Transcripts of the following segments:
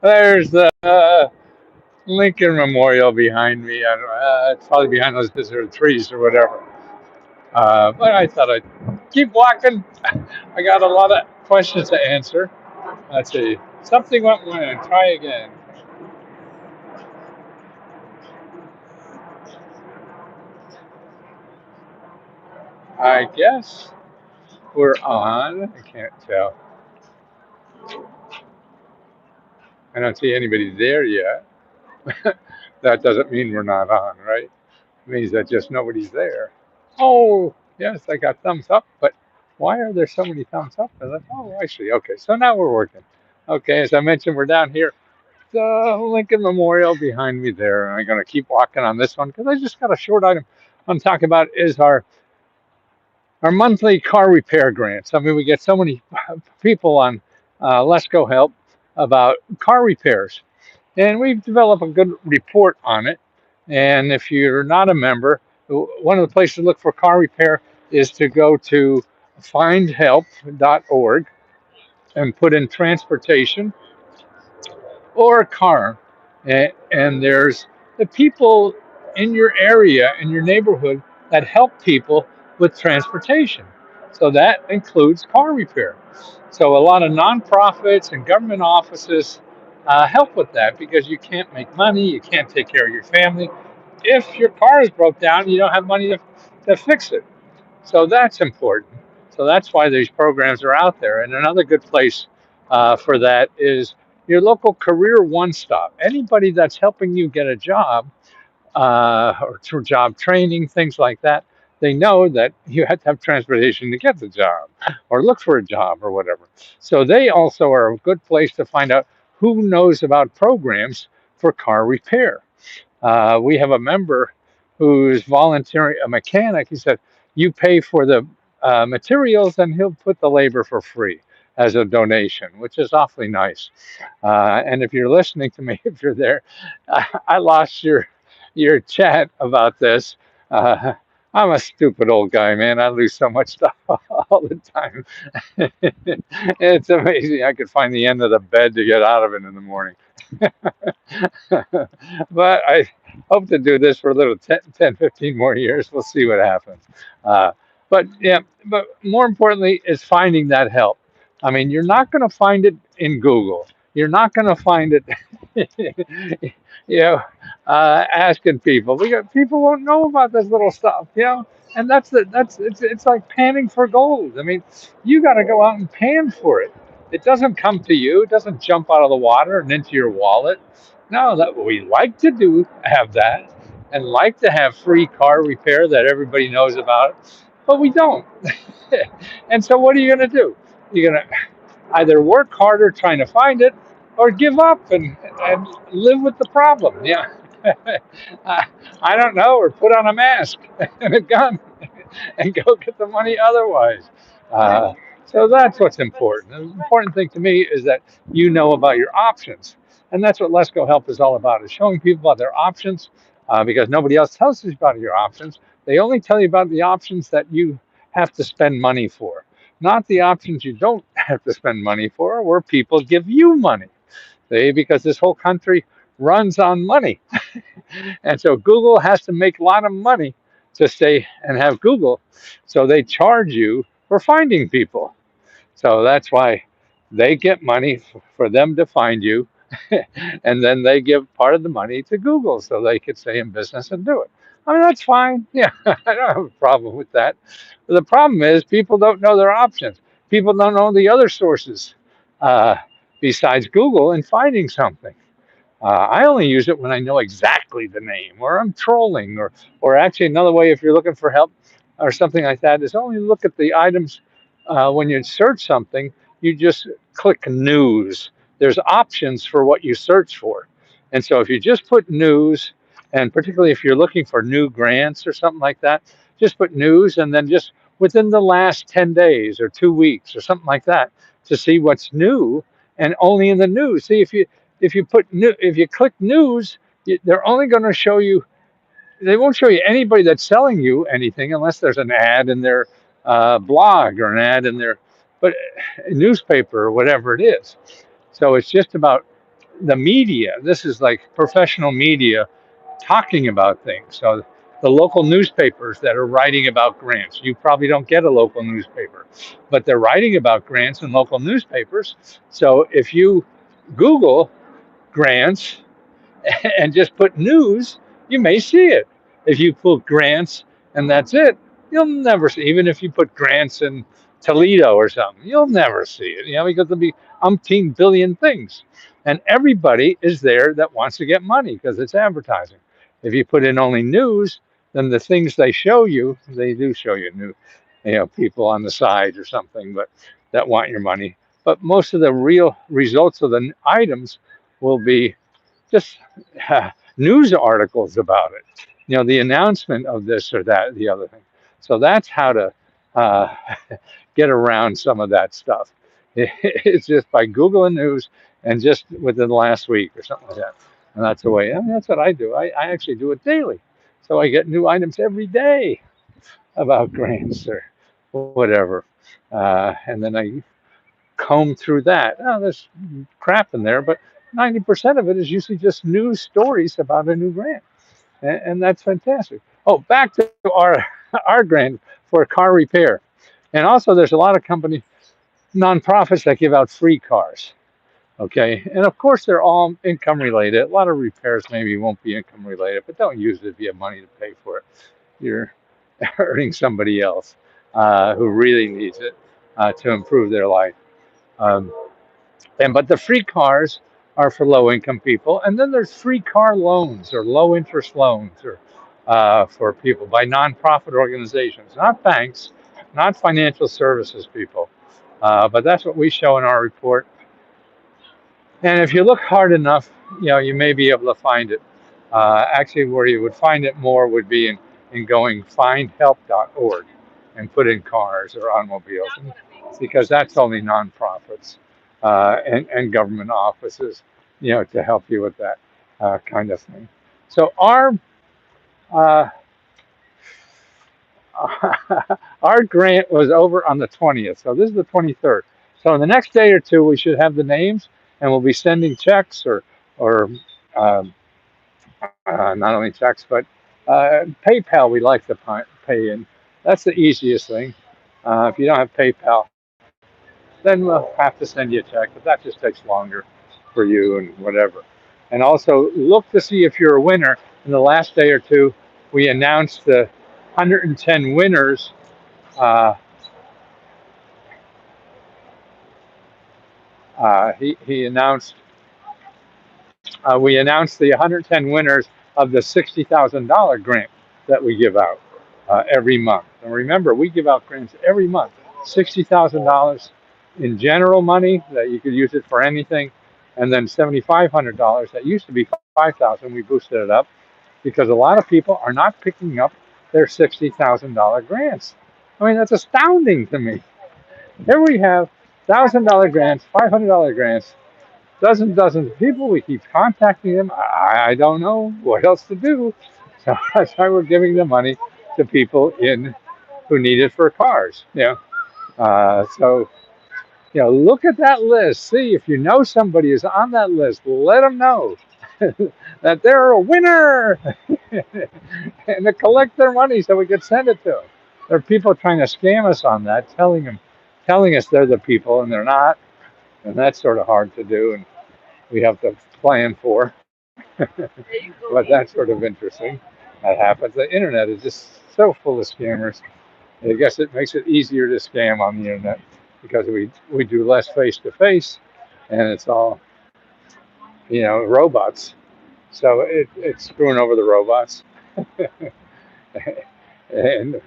There's the Lincoln Memorial behind me. I don't, it's probably behind those visitor trees or whatever. But I thought I'd keep walking. I got a lot of questions to answer. Let's see. Something went wrong. Try again. I guess we're on. I can't tell. I don't see anybody there yet. That doesn't mean we're not on, right? It means that just nobody's there. Oh, yes, I got thumbs up, but why are there so many thumbs up? Oh, I see. Okay, so now we're working. Okay, as I mentioned, we're down here, the Lincoln Memorial behind me there, and I'm going to keep walking on this one because I just got a short item I'm talking about is our monthly car repair grants. I mean, we get so many people on Let's Go Help about car repairs, and we've developed a good report on it. And if you're not a member, one of the places to look for car repair is to go to findhelp.org and put in transportation or car. And there's the people in your area, in your neighborhood, that help people with transportation. So that includes car repair. So a lot of nonprofits and government offices help with that because you can't make money, you can't take care of your family. If your car is broke down, you don't have money to fix it. So that's important. So that's why these programs are out there. And another good place for that is your local career one stop. Anybody that's helping you get a job or through job training, things like that, they know that you have to have transportation to get the job or look for a job or whatever. So they also are a good place to find out who knows about programs for car repair. We have a member who's volunteering, a mechanic. He said, "You pay for the materials, and he'll put the labor for free as a donation," which is awfully nice. And if you're listening to me, if you're there, I lost your chat about this. Uh, I'm a stupid old guy, man. I lose so much stuff all the time. It's amazing. I could find the end of the bed to get out of it in the morning. But I hope to do this for a little 10, 15 more years. We'll see what happens. Uh, but yeah, but more importantly is finding that help. I mean, you're not going to find it in Google. You're not going to find it, you know, asking people. We got people won't know about this little stuff, and that's it's like panning for gold. I mean, you got to go out and pan for it. It doesn't come to you. It doesn't jump out of the water and into your wallet. No, that we like to do have that, and like to have free car repair that everybody knows about, but we don't. And so, what are you going to do? You're going to either work harder trying to find it, or give up and live with the problem. Yeah, I, I don't know, or put on a mask and a gun and go get the money otherwise. Uh, so that's what's important. The important thing to me is that you know about your options, and that's what Let's Go Help is all about: is showing people about their options, because nobody else tells you about your options. They only tell you about the options that you have to spend money for, not the options you don't have to spend money for, where people give you money. See, because this whole country runs on money. And so Google has to make a lot of money to stay and have Google. So they charge you for finding people. So that's why they get money for them to find you. And then they give part of the money to Google so they could stay in business and do it. I mean, that's fine. Yeah, I don't have a problem with that. But the problem is people don't know their options. People don't know the other sources uh, besides Google in finding something. I only use it when I know exactly the name, or I'm trolling, or actually another way, if you're looking for help or something like that, is only look at the items when you search something. You just click news. There's options for what you search for, and so if you just put news, and particularly if you're looking for new grants or something like that, just put news, and then just within the last 10 days or 2 weeks or something like that to see what's new, and only in the news. See if you click news, they're only going to show you. They won't show you anybody that's selling you anything unless there's an ad in their blog or an ad in their, but newspaper or whatever it is. So it's just about the media. This is like professional media talking about things. So the local newspapers that are writing about grants, you probably don't get a local newspaper, but they're writing about grants in local newspapers. So if you Google grants and just put news, you may see it. If you put grants and that's it, you'll never see. Even if you put grants in Toledo or something, you'll never see it. Because there'll be umpteen billion things, and everybody is there that wants to get money because it's advertising. If you put in only news, then the things they show you, they do show you new, people on the side or something, but that want your money. But most of the real results of the items will be just news articles about it. The announcement of this or that, the other thing. So that's how to uh, get around some of that stuff. It's just by Googling news and just within the last week or something like that. And that's the way. I mean, that's what I do. I actually do it daily. So I get new items every day about grants or whatever. And then I comb through that. Oh, there's crap in there, but 90% of it is usually just news stories about a new grant, and that's fantastic. Oh, back to our our grant for car repair, and also there's a lot of company nonprofits that give out free cars. Okay, and of course they're all income related. A lot of repairs maybe won't be income related, but don't use it if you have money to pay for it. You're hurting somebody else who really needs it to improve their life. Um, but the free cars are for low income people, and then there's free car loans or low interest loans or for people by nonprofit organizations, not banks, not financial services people. But that's what we show in our report. And if you look hard enough, you may be able to find it. Actually, where you would find it more would be in going findhelp.org and put in cars or automobiles, because that's only nonprofits and government offices, to help you with that kind of thing. So uh, our grant was over on the 20th. So this is the 23rd. So in the next day or two, we should have the names, and we'll be sending checks or um, not only checks, but PayPal we like to pay in. That's the easiest thing. If you don't have PayPal, then we'll have to send you a check, but that just takes longer for you and whatever. And also look to see if you're a winner. In the last day or two, we announced the 110 winners. Uh, he announced we announced the 110 winners of the $60,000 grant that we give out every month. And remember, we give out grants every month, $60,000 in general money that you could use it for anything, and then $7,500 that used to be 5,000. We boosted it up because a lot of people are not picking up their $60,000 grants. I mean, that's astounding to me. Here we have $1,000 grants, $500 grants, dozens of people. We keep contacting them. I don't know what else to do. So that's why we're giving the money to people in who need it for cars. So look at that list. See if you know somebody is on that list. Let them know that they're a winner, and to collect their money so we can send it to them. There are people trying to scam us on that, telling us they're the people and they're not, and that's sort of hard to do. And we have to plan for. But that's sort of interesting. That happens. The internet is just so full of scammers. I guess it makes it easier to scam on the internet because we do less face to face, and it's all robots. So it's screwing over the robots, and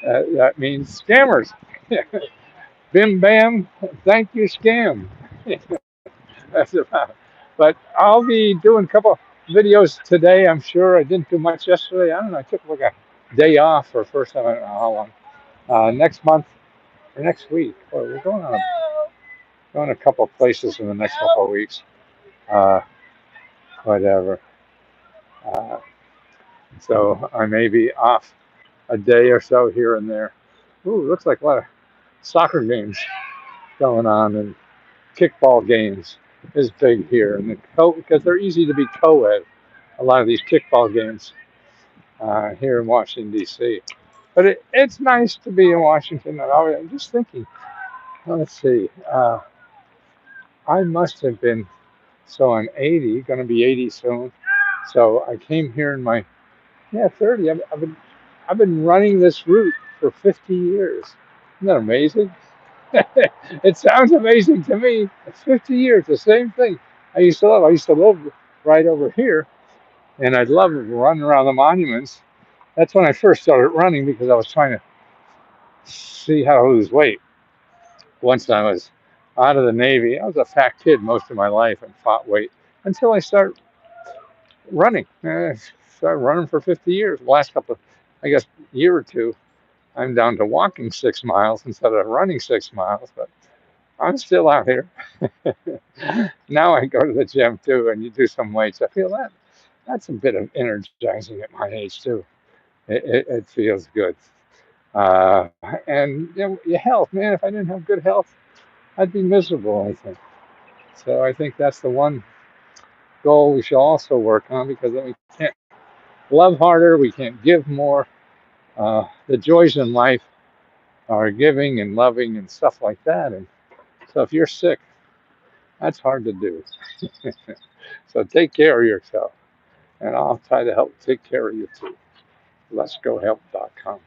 that means scammers. Bim bam, thank you, scam. That's about. But I'll be doing a couple videos today. I'm sure I didn't do much yesterday. I don't know. I took like a day off for the first time. I don't know how long. Next month or next week. Boy, we're going a couple of places in the next couple of weeks. Uh, Whatever. Uh, so I may be off a day or so here and there. Ooh, looks like a lot of soccer games going on and kickball games. is big here, and because they're easy to be co-ed. A lot of these kickball games here in Washington D.C. But it's nice to be in Washington. And I'm just thinking, let's see, I must have been, so I'm 80, going to be 80 soon. So I came here in my, yeah, 30. I've been running this route for 50 years. Isn't that amazing? It sounds amazing to me. It's 50 years, the same thing. I used to live right over here, and I'd love running around the monuments. That's when I first started running because I was trying to see how to lose weight. Once I was out of the Navy, I was a fat kid most of my life and fought weight until I started running. Started running for 50 years. The last couple of, I guess, year or two, I'm down to walking 6 miles instead of running 6 miles, but I'm still out here. Now I go to the gym too, and you do some weights. I feel that's a bit of energizing at my age too. It feels good. Uh, and your health, man. If I didn't have good health, I'd be miserable, I think. So I think that's the one goal we should also work on, because then we can't love harder, we can't give more. The joys in life are giving and loving and stuff like that. And so if you're sick, that's hard to do. So take care of yourself, and I'll try to help take care of you too. Let's go help.com.